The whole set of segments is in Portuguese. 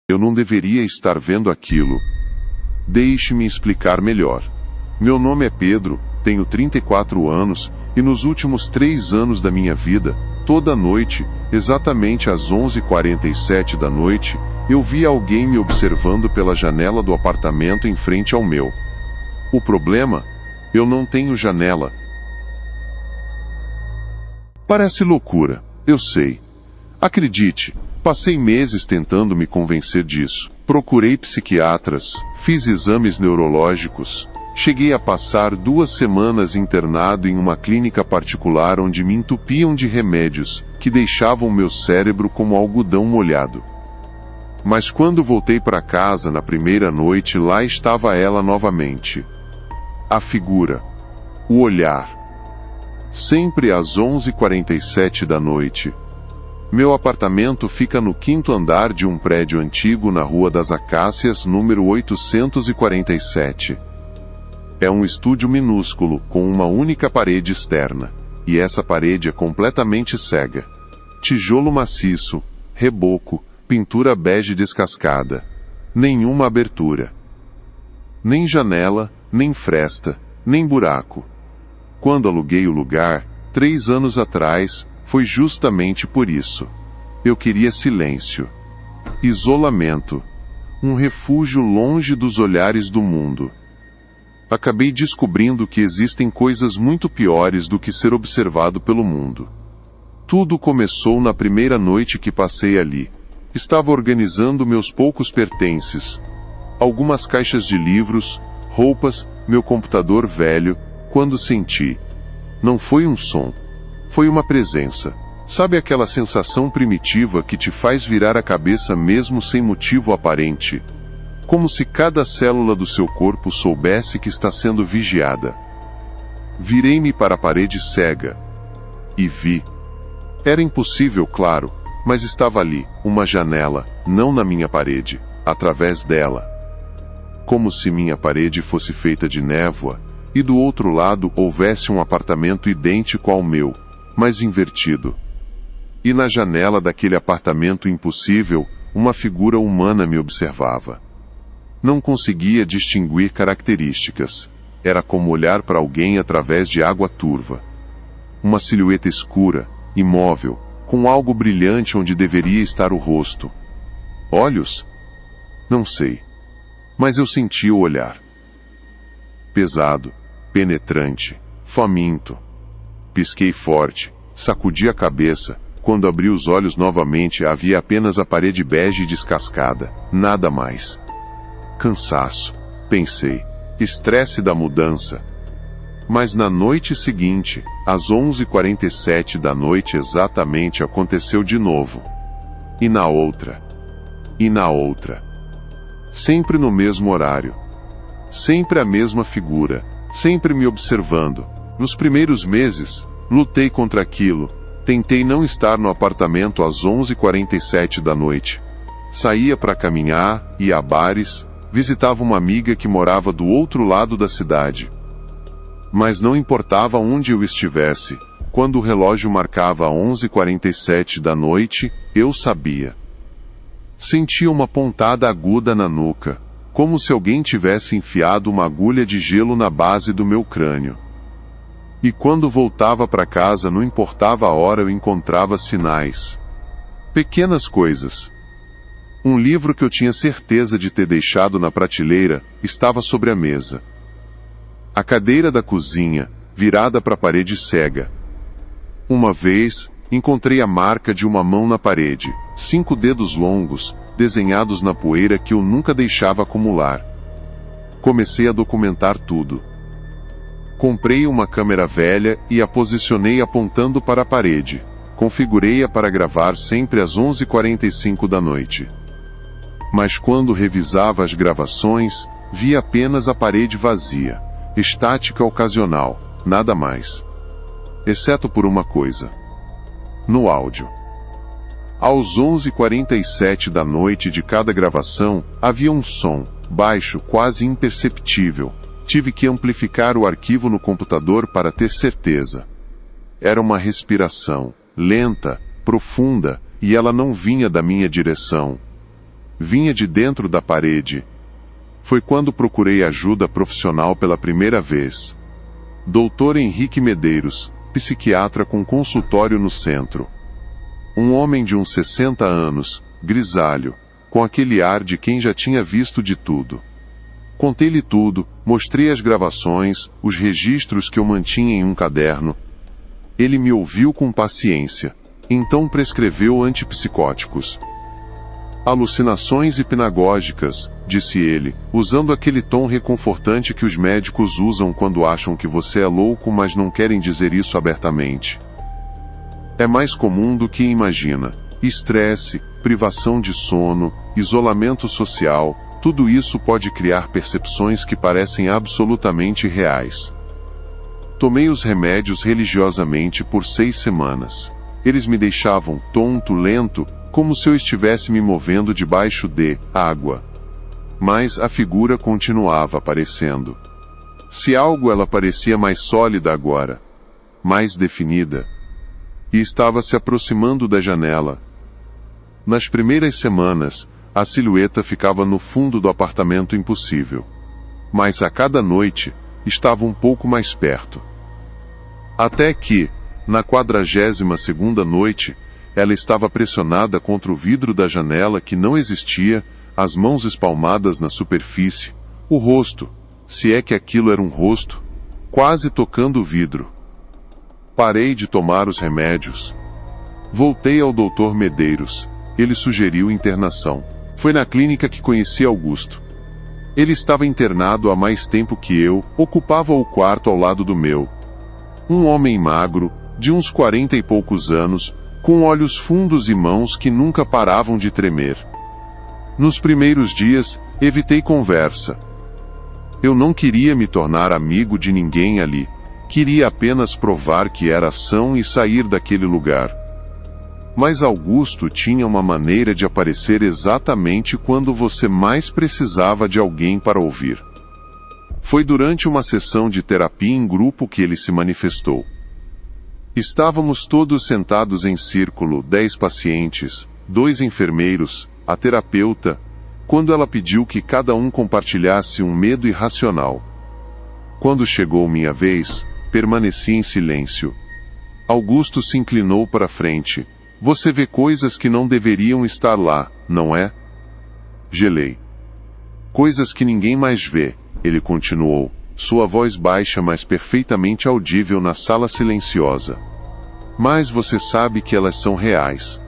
Eu não deveria estar vendo aquilo. Deixe-me explicar melhor. Meu nome é Pedro, tenho 34 anos, e nos últimos 3 anos da minha vida, toda noite, exatamente às 11h47 da noite, eu vi alguém me observando pela janela do apartamento em frente ao meu. O problema? Eu não tenho janela. Parece loucura, eu sei. Acredite, passei meses tentando me convencer disso. Procurei psiquiatras, fiz exames neurológicos, cheguei a passar 2 semanas internado em uma clínica particular onde me entupiam de remédios, que deixavam meu cérebro como algodão molhado. Mas quando voltei para casa na primeira noite, lá estava ela novamente. A figura. O olhar. Sempre às 11h47 da noite. Meu apartamento fica no 5º andar de um prédio antigo na Rua das Acácias, número 847. É um estúdio minúsculo, com uma única parede externa. E essa parede é completamente cega. Tijolo maciço, reboco, pintura bege descascada. Nenhuma abertura. Nem janela, nem fresta, nem buraco. Quando aluguei o lugar, 3 anos atrás, foi justamente por isso. Eu queria silêncio. Isolamento. Um refúgio longe dos olhares do mundo. Acabei descobrindo que existem coisas muito piores do que ser observado pelo mundo. Tudo começou na primeira noite que passei ali. Estava organizando meus poucos pertences. Algumas caixas de livros, roupas, meu computador velho, quando senti. Não foi um som. Foi uma presença. Sabe aquela sensação primitiva que te faz virar a cabeça mesmo sem motivo aparente? Como se cada célula do seu corpo soubesse que está sendo vigiada. Virei-me para a parede cega. E vi. Era impossível, claro, mas estava ali, uma janela, não na minha parede, através dela. Como se minha parede fosse feita de névoa, e do outro lado houvesse um apartamento idêntico ao meu, mas invertido. E na janela daquele apartamento impossível, uma figura humana me observava. Não conseguia distinguir características. Era como olhar para alguém através de água turva. Uma silhueta escura, imóvel, com algo brilhante onde deveria estar o rosto. Olhos? Não sei. Mas eu senti o olhar. Pesado, penetrante, faminto. Pisquei forte, sacudi a cabeça. Quando abri os olhos novamente, havia apenas a parede bege descascada, nada mais. Cansaço, pensei. Estresse da mudança. Mas na noite seguinte, às 11h47 da noite exatamente, aconteceu de novo. E na outra. E na outra. Sempre no mesmo horário. Sempre a mesma figura, sempre me observando. Nos primeiros meses, lutei contra aquilo. Tentei não estar no apartamento às 11h47 da noite. Saía para caminhar, ia a bares, visitava uma amiga que morava do outro lado da cidade. Mas não importava onde eu estivesse, quando o relógio marcava 11h47 da noite, eu sabia. Sentia uma pontada aguda na nuca, como se alguém tivesse enfiado uma agulha de gelo na base do meu crânio. E quando voltava para casa, não importava a hora, eu encontrava sinais. Pequenas coisas. Um livro que eu tinha certeza de ter deixado na prateleira, estava sobre a mesa. A cadeira da cozinha, virada para a parede cega. Uma vez, encontrei a marca de uma mão na parede, 5 dedos longos, desenhados na poeira que eu nunca deixava acumular. Comecei a documentar tudo. Comprei uma câmera velha e a posicionei apontando para a parede. Configurei-a para gravar sempre às 11h45 da noite. Mas quando revisava as gravações, via apenas a parede vazia, estática ocasional, nada mais. Exceto por uma coisa. No áudio. Aos 11h47 da noite de cada gravação, havia um som, baixo, quase imperceptível. Tive que amplificar o arquivo no computador para ter certeza. Era uma respiração, lenta, profunda, e ela não vinha da minha direção. vinha de dentro da parede. Foi quando procurei ajuda profissional pela primeira vez. Dr. Henrique Medeiros, psiquiatra com consultório no centro. Um homem de uns 60 anos, grisalho, com aquele ar de quem já tinha visto de tudo. Contei-lhe tudo, mostrei as gravações, os registros que eu mantinha em um caderno. Ele me ouviu com paciência. Então prescreveu antipsicóticos. Alucinações hipnagógicas, disse ele, usando aquele tom reconfortante que os médicos usam quando acham que você é louco, mas não querem dizer isso abertamente. É mais comum do que imagina. Estresse, privação de sono, isolamento social, tudo isso pode criar percepções que parecem absolutamente reais. Tomei os remédios religiosamente por 6 semanas. Eles me deixavam tonto, lento, como se eu estivesse me movendo debaixo de água. Mas a figura continuava aparecendo. Se algo, ela parecia mais sólida agora, mais definida. E estava se aproximando da janela. Nas primeiras semanas, a silhueta ficava no fundo do apartamento impossível. Mas a cada noite, estava um pouco mais perto. Até que, na 42ª noite, ela estava pressionada contra o vidro da janela que não existia, as mãos espalmadas na superfície, o rosto, se é que aquilo era um rosto, quase tocando o vidro. Parei de tomar os remédios. Voltei ao Dr. Medeiros. Ele sugeriu internação. Foi na clínica que conheci Augusto. Ele estava internado há mais tempo que eu, ocupava o quarto ao lado do meu. Um homem magro, de uns 40 e poucos anos, com olhos fundos e mãos que nunca paravam de tremer. Nos primeiros dias, evitei conversa. Eu não queria me tornar amigo de ninguém ali. Queria apenas provar que era são e sair daquele lugar. Mas Augusto tinha uma maneira de aparecer exatamente quando você mais precisava de alguém para ouvir. Foi durante uma sessão de terapia em grupo que ele se manifestou. Estávamos todos sentados em círculo, 10 pacientes, 2 enfermeiros, a terapeuta, quando ela pediu que cada um compartilhasse um medo irracional. Quando chegou minha vez, permaneci em silêncio. Augusto se inclinou para frente. Você vê coisas que não deveriam estar lá, não é? Gelei. Coisas que ninguém mais vê, ele continuou, sua voz baixa mas perfeitamente audível na sala silenciosa. Mas você sabe que elas são reais.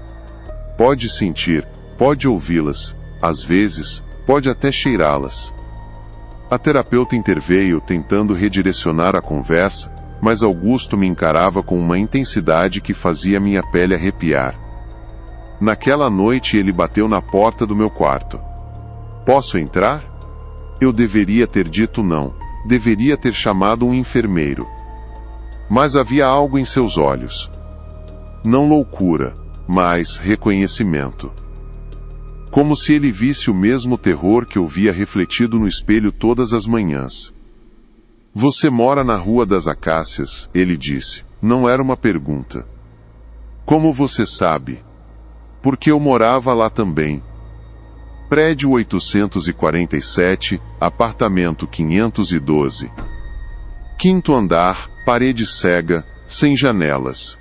Pode sentir, pode ouvi-las, às vezes, pode até cheirá-las. A terapeuta interveio tentando redirecionar a conversa, mas Augusto me encarava com uma intensidade que fazia minha pele arrepiar. Naquela noite ele bateu na porta do meu quarto. Posso entrar? Eu deveria ter dito não, deveria ter chamado um enfermeiro. Mas havia algo em seus olhos. Não loucura, mas reconhecimento. Como se ele visse o mesmo terror que eu via refletido no espelho todas as manhãs. Você mora na Rua das Acácias, ele disse. Não era uma pergunta. Como você sabe? Porque eu morava lá também. Prédio 847, apartamento 512. 5º andar, parede cega, sem janelas.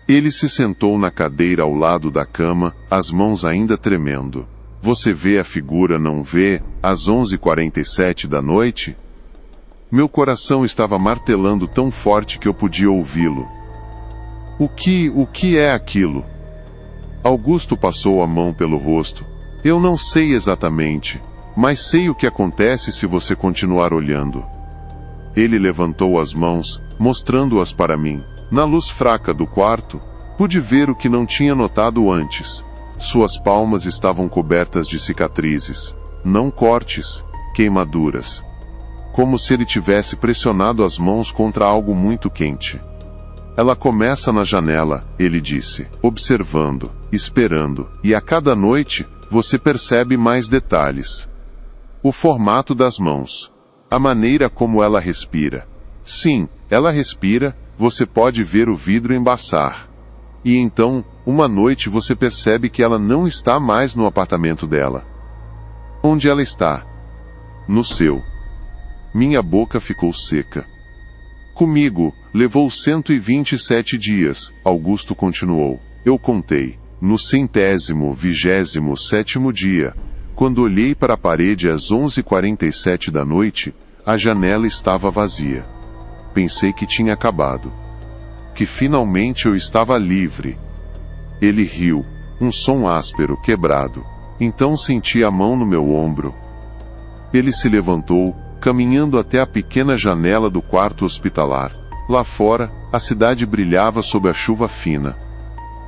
Ele se sentou na cadeira ao lado da cama, as mãos ainda tremendo. Você vê a figura, não vê, às 11h47 da noite? Meu coração estava martelando tão forte que eu podia ouvi-lo. O que é aquilo? Augusto passou a mão pelo rosto. Eu não sei exatamente, mas sei o que acontece se você continuar olhando. Ele levantou as mãos, mostrando-as para mim. Na luz fraca do quarto, pude ver o que não tinha notado antes. Suas palmas estavam cobertas de cicatrizes. Não cortes, queimaduras. Como se ele tivesse pressionado as mãos contra algo muito quente. Ela começa na janela, ele disse, observando, esperando, e a cada noite, você percebe mais detalhes. O formato das mãos. A maneira como ela respira. Sim, ela respira, você pode ver o vidro embaçar. E então, uma noite você percebe que ela não está mais no apartamento dela. Onde ela está? No seu. Minha boca ficou seca. Comigo, levou 127 dias, Augusto continuou. Eu contei. No 127º dia, quando olhei para a parede às 11h47 da noite, a janela estava vazia. Pensei que tinha acabado. Que finalmente eu estava livre. Ele riu, um som áspero, quebrado. Então senti a mão no meu ombro. Ele se levantou, caminhando até a pequena janela do quarto hospitalar. Lá fora, a cidade brilhava sob a chuva fina.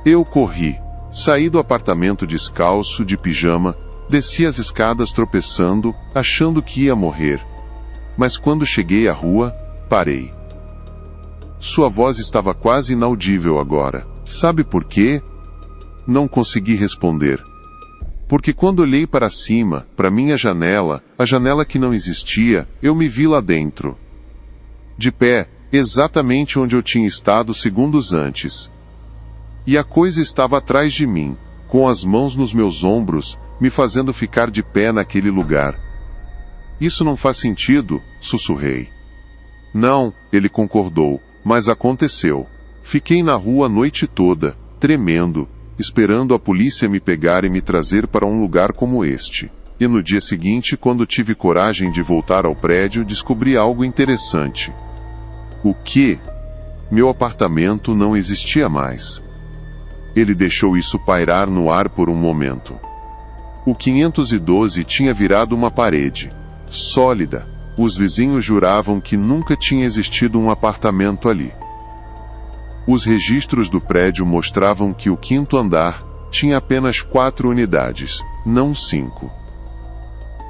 Eu corri. Saí do apartamento descalço, de pijama, desci as escadas tropeçando, achando que ia morrer. Mas quando cheguei à rua, parei. Sua voz estava quase inaudível agora. Sabe por quê? Não consegui responder. Porque quando olhei para cima, para minha janela, a janela que não existia, eu me vi lá dentro. De pé, exatamente onde eu tinha estado segundos antes. E a coisa estava atrás de mim, com as mãos nos meus ombros, me fazendo ficar de pé naquele lugar. Isso não faz sentido, sussurrei. Não, ele concordou, mas aconteceu. Fiquei na rua a noite toda, tremendo, esperando a polícia me pegar e me trazer para um lugar como este. E no dia seguinte, quando tive coragem de voltar ao prédio, descobri algo interessante. O quê? Meu apartamento não existia mais. Ele deixou isso pairar no ar por um momento. O 512 tinha virado uma parede. Sólida. Os vizinhos juravam que nunca tinha existido um apartamento ali. Os registros do prédio mostravam que o quinto andar tinha apenas 4 unidades, não 5.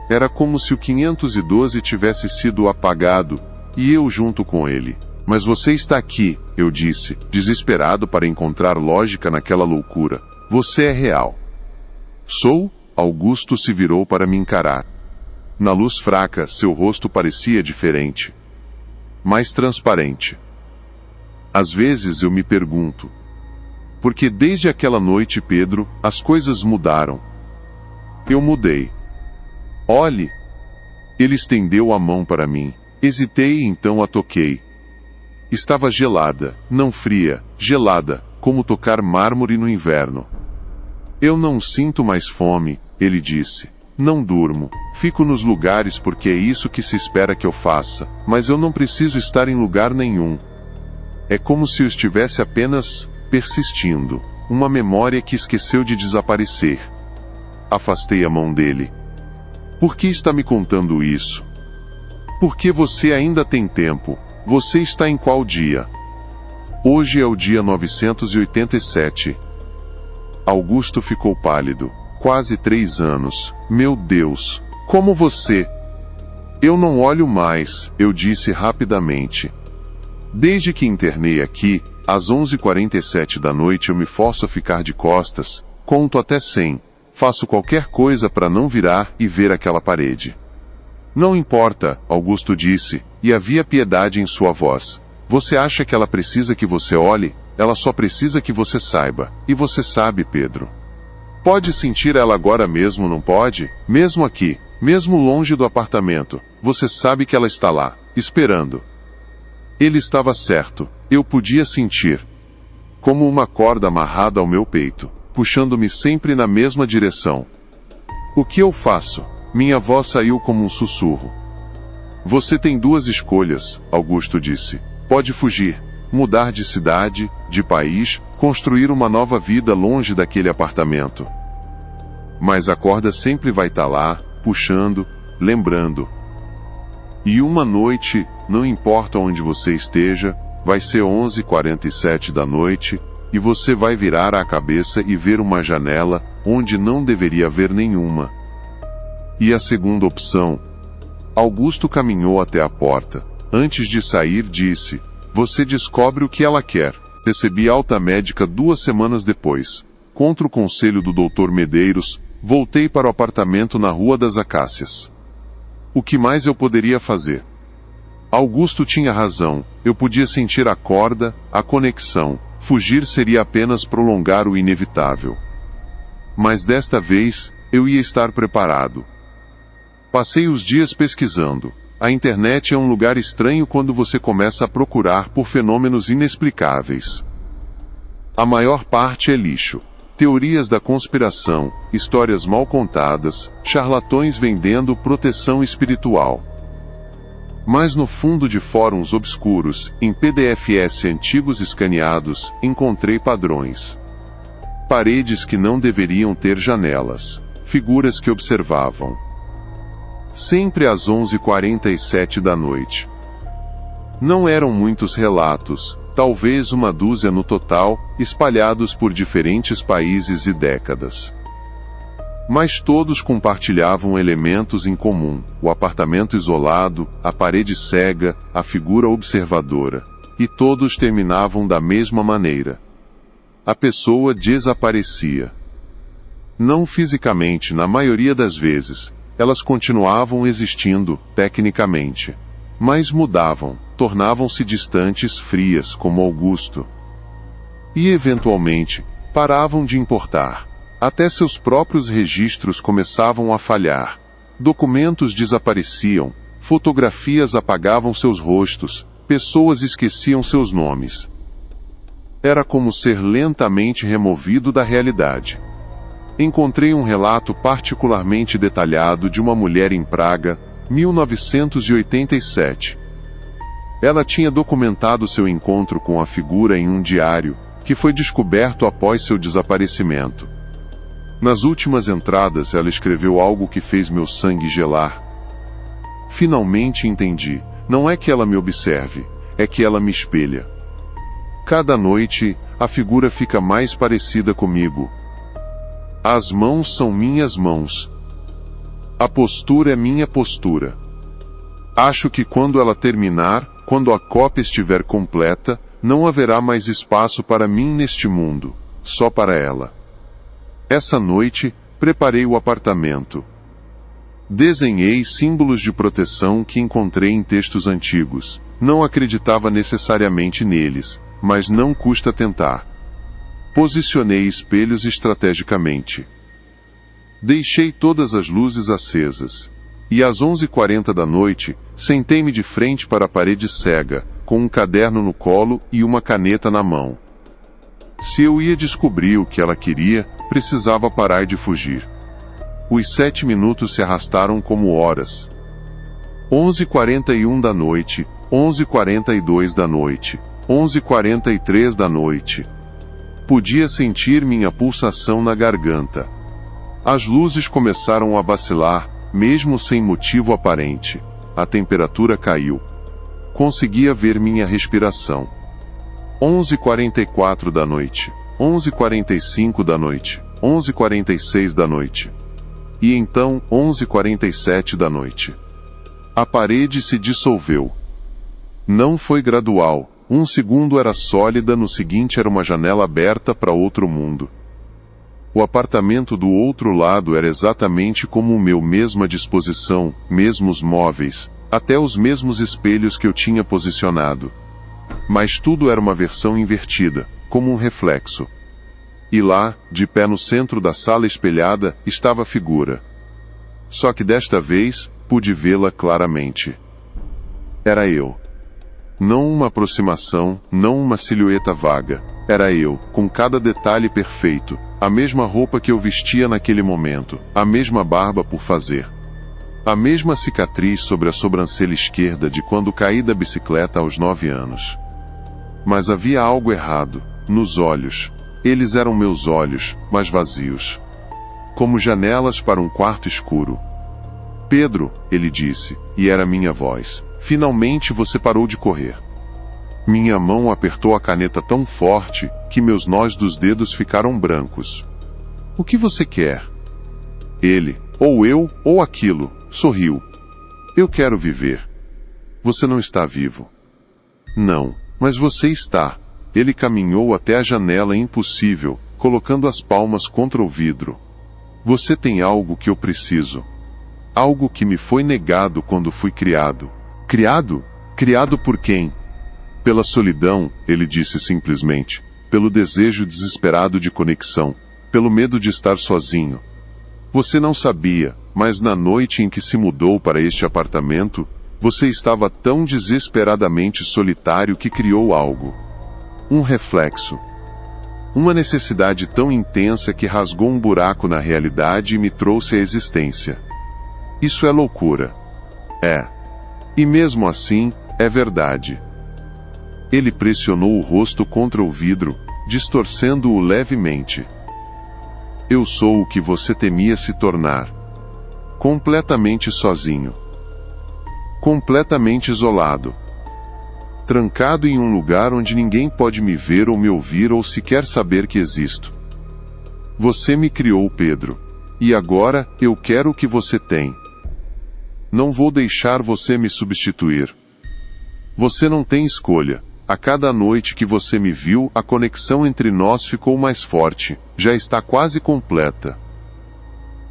Era como se o 512 tivesse sido apagado, e eu junto com ele. Mas você está aqui, eu disse, desesperado para encontrar lógica naquela loucura. Você é real. Sou? Augusto se virou para me encarar. Na luz fraca, seu rosto parecia diferente. Mais transparente. Às vezes eu me pergunto. Porque desde aquela noite, Pedro, as coisas mudaram. Eu mudei. Olhe. Ele estendeu a mão para mim. Hesitei e então a toquei. Estava gelada, não fria, gelada, como tocar mármore no inverno. Eu não sinto mais fome, ele disse. Não durmo. Fico nos lugares porque é isso que se espera que eu faça, mas eu não preciso estar em lugar nenhum. É como se eu estivesse apenas persistindo, uma memória que esqueceu de desaparecer. Afastei a mão dele. Por que está me contando isso? Porque você ainda tem tempo. Você está em qual dia? Hoje é o dia 987. Augusto ficou pálido. Quase 3 anos. Meu Deus! Como você? Eu não olho mais, eu disse rapidamente. Desde que internei aqui, às 11h47 da noite eu me forço a ficar de costas, conto até 100. Faço qualquer coisa para não virar e ver aquela parede. Não importa, Augusto disse, e havia piedade em sua voz. Você acha que ela precisa que você olhe? Ela só precisa que você saiba. E você sabe, Pedro. Pode sentir ela agora mesmo, não pode? Mesmo aqui, mesmo longe do apartamento, você sabe que ela está lá, esperando. Ele estava certo, eu podia sentir. Como uma corda amarrada ao meu peito, puxando-me sempre na mesma direção. O que eu faço? Minha voz saiu como um sussurro. Você tem 2 escolhas, Augusto disse. Pode fugir, mudar de cidade, de país, construir uma nova vida longe daquele apartamento. Mas a corda sempre vai estar lá, puxando, lembrando. E uma noite, não importa onde você esteja, vai ser 11h47 da noite, e você vai virar a cabeça e ver uma janela, onde não deveria haver nenhuma. E a segunda opção? Augusto caminhou até a porta. Antes de sair, disse: você descobre o que ela quer. Recebi alta médica 2 semanas depois. Contra o conselho do Dr. Medeiros, voltei para o apartamento na Rua das Acácias. O que mais eu poderia fazer? Augusto tinha razão, eu podia sentir a corda, a conexão, fugir seria apenas prolongar o inevitável. Mas desta vez, eu ia estar preparado. Passei os dias pesquisando. A internet é um lugar estranho quando você começa a procurar por fenômenos inexplicáveis. A maior parte é lixo. Teorias da conspiração, histórias mal contadas, charlatões vendendo proteção espiritual. Mas no fundo de fóruns obscuros, em PDFs antigos escaneados, encontrei padrões. Paredes que não deveriam ter janelas. Figuras que observavam. Sempre às 11h47 da noite. Não eram muitos relatos, talvez uma dúzia no total, espalhados por diferentes países e décadas. Mas todos compartilhavam elementos em comum: o apartamento isolado, a parede cega, a figura observadora. E todos terminavam da mesma maneira. A pessoa desaparecia. Não fisicamente, na maioria das vezes. Elas continuavam existindo, tecnicamente. Mas mudavam, tornavam-se distantes, frias, como Augusto. E, eventualmente, paravam de importar. Até seus próprios registros começavam a falhar. Documentos desapareciam, fotografias apagavam seus rostos, pessoas esqueciam seus nomes. Era como ser lentamente removido da realidade. Encontrei um relato particularmente detalhado de uma mulher em Praga, 1987. Ela tinha documentado seu encontro com a figura em um diário, que foi descoberto após seu desaparecimento. Nas últimas entradas ela escreveu algo que fez meu sangue gelar. Finalmente entendi, não é que ela me observe, é que ela me espelha. Cada noite, a figura fica mais parecida comigo. As mãos são minhas mãos. A postura é minha postura. Acho que quando ela terminar, quando a cópia estiver completa, não haverá mais espaço para mim neste mundo, só para ela. Essa noite, preparei o apartamento. Desenhei símbolos de proteção que encontrei em textos antigos. Não acreditava necessariamente neles, mas não custa tentar. Posicionei espelhos estrategicamente. Deixei todas as luzes acesas. E às 11h40 da noite, sentei-me de frente para a parede cega, com um caderno no colo e uma caneta na mão. Se eu ia descobrir o que ela queria, precisava parar de fugir. Os 7 minutos se arrastaram como horas. 11h41 da noite, 11h42 da noite, 11h43 da noite. Podia sentir minha pulsação na garganta. As luzes começaram a vacilar, mesmo sem motivo aparente. A temperatura caiu. Conseguia ver minha respiração. 11h44 da noite, 11h45 da noite, 11h46 da noite. E então, 11h47 da noite. A parede se dissolveu. Não foi gradual. Um segundo era sólida, no seguinte era uma janela aberta para outro mundo. O apartamento do outro lado era exatamente como o meu, mesma disposição, mesmos móveis, até os mesmos espelhos que eu tinha posicionado. Mas tudo era uma versão invertida, como um reflexo. E lá, de pé no centro da sala espelhada, estava a figura. Só que desta vez, pude vê-la claramente. Era eu. Não uma aproximação, não uma silhueta vaga. Era eu, com cada detalhe perfeito, a mesma roupa que eu vestia naquele momento, a mesma barba por fazer. A mesma cicatriz sobre a sobrancelha esquerda de quando caí da bicicleta aos 9 anos. Mas havia algo errado, nos olhos. Eles eram meus olhos, mas vazios. Como janelas para um quarto escuro. Pedro, ele disse, e era minha voz. Finalmente você parou de correr. Minha mão apertou a caneta tão forte, que meus nós dos dedos ficaram brancos. O que você quer? Ele, ou eu, ou aquilo, sorriu. Eu quero viver. Você não está vivo. Não, mas você está. Ele caminhou até a janela impossível, colocando as palmas contra o vidro. Você tem algo que eu preciso. Algo que me foi negado quando fui criado. Criado? Criado por quem? Pela solidão, ele disse simplesmente. pelo desejo desesperado de conexão, pelo medo de estar sozinho. Você não sabia, mas na noite em que se mudou para este apartamento, você estava tão desesperadamente solitário que criou algo. Um reflexo. Uma necessidade tão intensa que rasgou um buraco na realidade e me trouxe à existência. Isso é loucura. É. E mesmo assim, é verdade. Ele pressionou o rosto contra o vidro, distorcendo-o levemente. Eu sou o que você temia se tornar. Completamente sozinho. Completamente isolado. Trancado em um lugar onde ninguém pode me ver ou me ouvir ou sequer saber que existo. Você me criou, Pedro. E agora, eu quero o que você tem. Não vou deixar você me substituir. Você não tem escolha. A cada noite que você me viu, a conexão entre nós ficou mais forte, já está quase completa.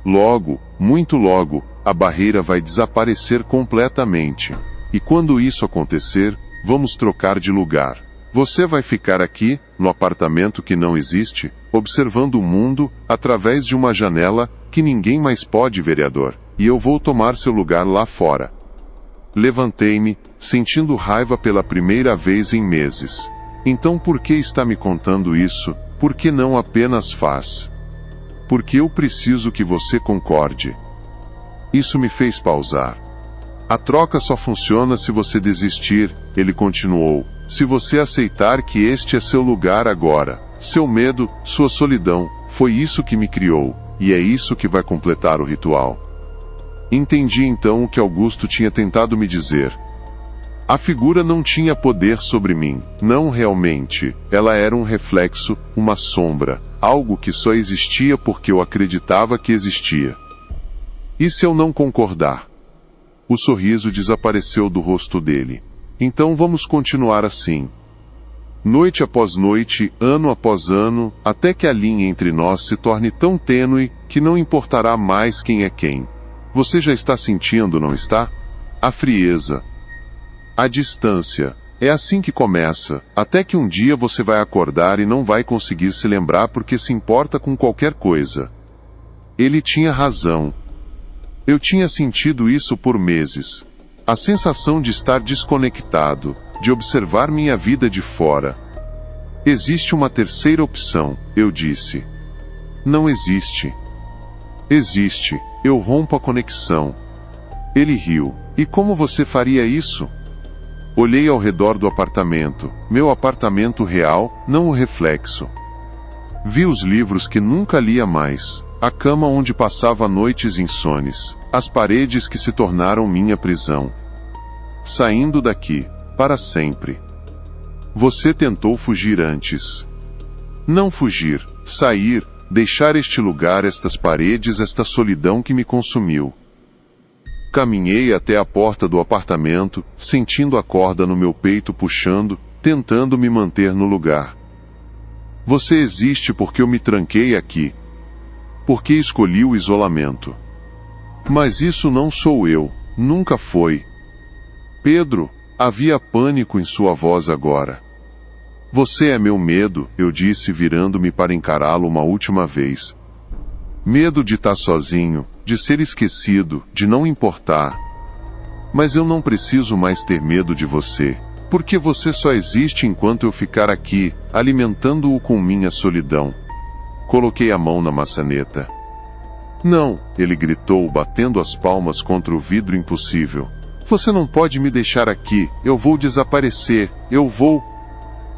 Logo, muito logo, a barreira vai desaparecer completamente. E quando isso acontecer, vamos trocar de lugar. Você vai ficar aqui, no apartamento que não existe, observando o mundo, através de uma janela, que ninguém mais pode, vereador, e eu vou tomar seu lugar lá fora. Levantei-me, sentindo raiva pela primeira vez em meses. Então por que está me contando isso? Por que não apenas faz? Porque eu preciso que você concorde. Isso me fez pausar. A troca só funciona se você desistir, ele continuou. Se você aceitar que este é seu lugar agora. Seu medo, sua solidão, foi isso que me criou, e é isso que vai completar o ritual. Entendi então o que Augusto tinha tentado me dizer. A figura não tinha poder sobre mim, não realmente, ela era um reflexo, uma sombra, algo que só existia porque eu acreditava que existia. E se eu não concordar? O sorriso desapareceu do rosto dele. Então vamos continuar assim. Noite após noite, ano após ano, até que a linha entre nós se torne tão tênue que não importará mais quem é quem. Você já está sentindo, não está? A frieza. A distância. É assim que começa, até que um dia você vai acordar e não vai conseguir se lembrar porque se importa com qualquer coisa. Ele tinha razão. Eu tinha sentido isso por meses. A sensação de estar desconectado, de observar minha vida de fora. Existe uma terceira opção, eu disse. Não existe. Existe, eu rompo a conexão. Ele riu. E como você faria isso? Olhei ao redor do apartamento, meu apartamento real, não o reflexo. Vi os livros que nunca lia mais, a cama onde passava noites insones, as paredes que se tornaram minha prisão. Saindo daqui, para sempre. Você tentou fugir antes. Não fugir, sair, deixar este lugar, estas paredes, esta solidão que me consumiu. Caminhei até a porta do apartamento, sentindo a corda no meu peito puxando, tentando me manter no lugar. Você existe porque eu me tranquei aqui. Porque escolhi o isolamento. Mas isso não sou eu, nunca foi. Pedro, havia pânico em sua voz agora. Você é meu medo, eu disse virando-me para encará-lo uma última vez. Medo de estar sozinho, de ser esquecido, de não importar. Mas eu não preciso mais ter medo de você, porque você só existe enquanto eu ficar aqui, alimentando-o com minha solidão. Coloquei a mão na maçaneta. Não, ele gritou, batendo as palmas contra o vidro impossível. Você não pode me deixar aqui, eu vou desaparecer, eu vou...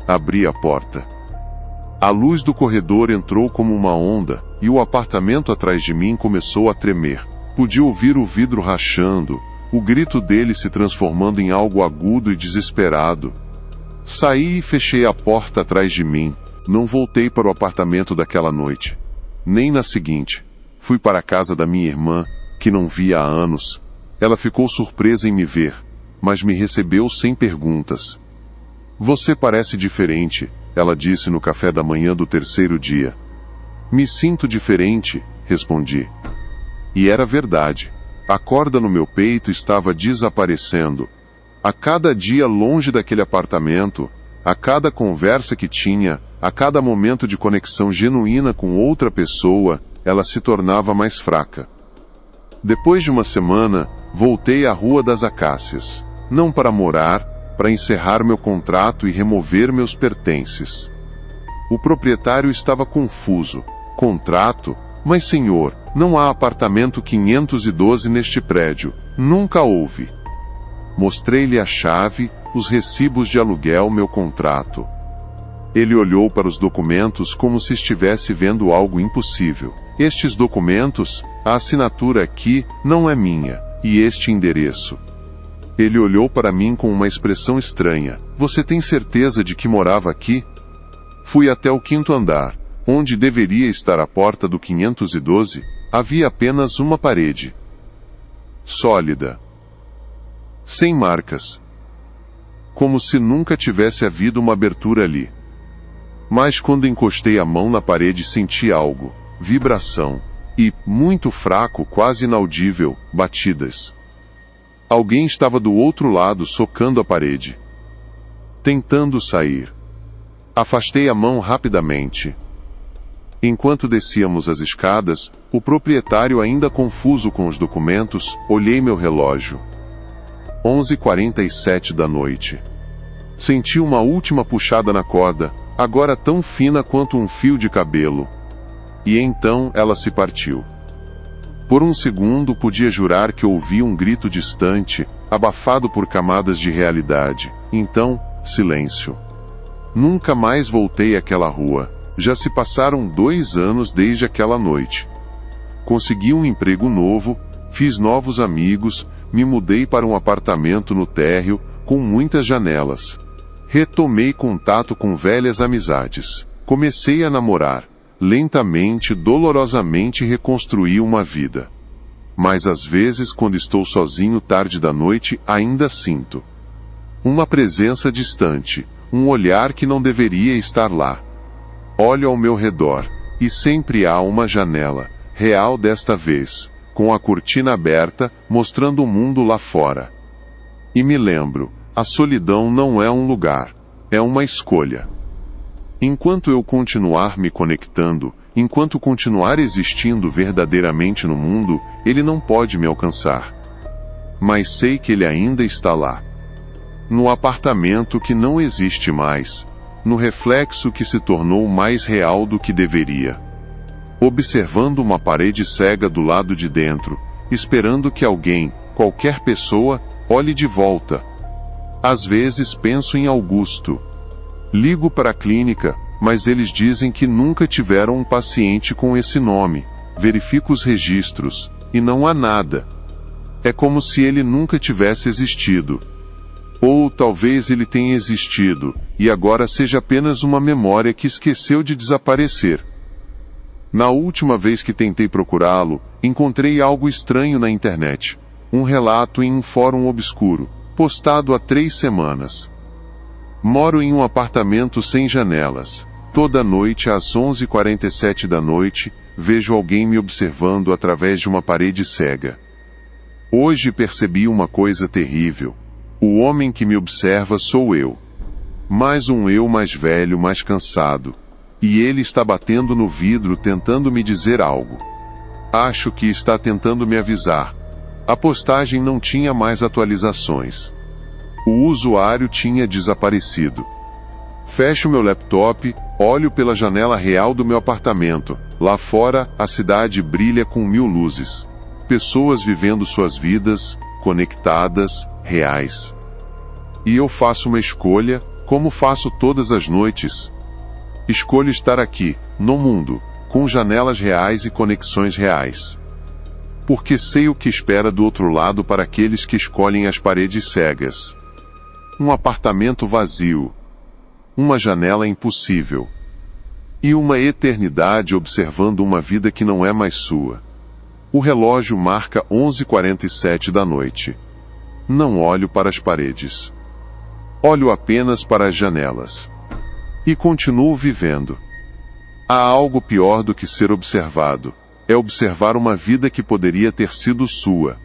Abri a porta. A luz do corredor entrou como uma onda, e o apartamento atrás de mim começou a tremer. Pude ouvir o vidro rachando, o grito dele se transformando em algo agudo e desesperado. Saí e fechei a porta atrás de mim. Não voltei para o apartamento daquela noite. Nem na seguinte. Fui para a casa da minha irmã, que não via há anos. Ela ficou surpresa em me ver, mas me recebeu sem perguntas. Você parece diferente, ela disse no café da manhã do terceiro dia. Me sinto diferente, respondi. E era verdade. A corda no meu peito estava desaparecendo. A cada dia longe daquele apartamento, a cada conversa que tinha, a cada momento de conexão genuína com outra pessoa, ela se tornava mais fraca. Depois de uma semana, voltei à Rua das Acácias. Não para morar, para encerrar meu contrato e remover meus pertences. O proprietário estava confuso. Contrato? Mas senhor, não há apartamento 512 neste prédio. Nunca houve. Mostrei-lhe a chave, os recibos de aluguel, meu contrato. Ele olhou para os documentos como se estivesse vendo algo impossível. Estes documentos, a assinatura aqui, não é minha, e este endereço. Ele olhou para mim com uma expressão estranha. Você tem certeza de que morava aqui? Fui até o 5º andar, onde deveria estar a porta do 512, havia apenas uma parede. Sólida. Sem marcas. Como se nunca tivesse havido uma abertura ali. Mas quando encostei a mão na parede senti algo, vibração, e, muito fraco, quase inaudível, batidas. Alguém estava do outro lado socando a parede. Tentando sair. Afastei a mão rapidamente. Enquanto descíamos as escadas, o proprietário ainda confuso com os documentos, olhei meu relógio. 11h47 da noite. Senti uma última puxada na corda, agora tão fina quanto um fio de cabelo. E então ela se partiu. Por um segundo podia jurar que ouvi um grito distante, abafado por camadas de realidade. Então, silêncio. Nunca mais voltei àquela rua. Já se passaram 2 anos desde aquela noite. Consegui um emprego novo, fiz novos amigos, me mudei para um apartamento no térreo, com muitas janelas. Retomei contato com velhas amizades. Comecei a namorar. Lentamente, dolorosamente reconstruí uma vida. Mas às vezes, quando estou sozinho tarde da noite, ainda sinto uma presença distante, um olhar que não deveria estar lá. Olho ao meu redor, e sempre há uma janela, real desta vez, com a cortina aberta, mostrando o mundo lá fora. E me lembro, a solidão não é um lugar, é uma escolha. Enquanto eu continuar me conectando, enquanto continuar existindo verdadeiramente no mundo, ele não pode me alcançar. Mas sei que ele ainda está lá. No apartamento que não existe mais, no reflexo que se tornou mais real do que deveria. Observando uma parede cega do lado de dentro, esperando que alguém, qualquer pessoa, olhe de volta. Às vezes penso em Augusto. Ligo para a clínica, mas eles dizem que nunca tiveram um paciente com esse nome. Verifico os registros, e não há nada. É como se ele nunca tivesse existido. Ou talvez ele tenha existido, e agora seja apenas uma memória que esqueceu de desaparecer. Na última vez que tentei procurá-lo, encontrei algo estranho na internet. Um relato em um fórum obscuro, postado há 3 semanas. Moro em um apartamento sem janelas. Toda noite às 11h47 da noite, vejo alguém me observando através de uma parede cega. Hoje percebi uma coisa terrível. O homem que me observa sou eu. Mais um eu mais velho, mais cansado. E ele está batendo no vidro tentando me dizer algo. Acho que está tentando me avisar. A postagem não tinha mais atualizações. O usuário tinha desaparecido. Fecho meu laptop, olho pela janela real do meu apartamento. Lá fora, a cidade brilha com 1000 luzes. Pessoas vivendo suas vidas, conectadas, reais. E eu faço uma escolha, como faço todas as noites. Escolho estar aqui, no mundo, com janelas reais e conexões reais. Porque sei o que espera do outro lado para aqueles que escolhem as paredes cegas. Um apartamento vazio. Uma janela impossível. E uma eternidade observando uma vida que não é mais sua. O relógio marca 11h47 da noite. Não olho para as paredes. Olho apenas para as janelas. E continuo vivendo. Há algo pior do que ser observado. É observar uma vida que poderia ter sido sua.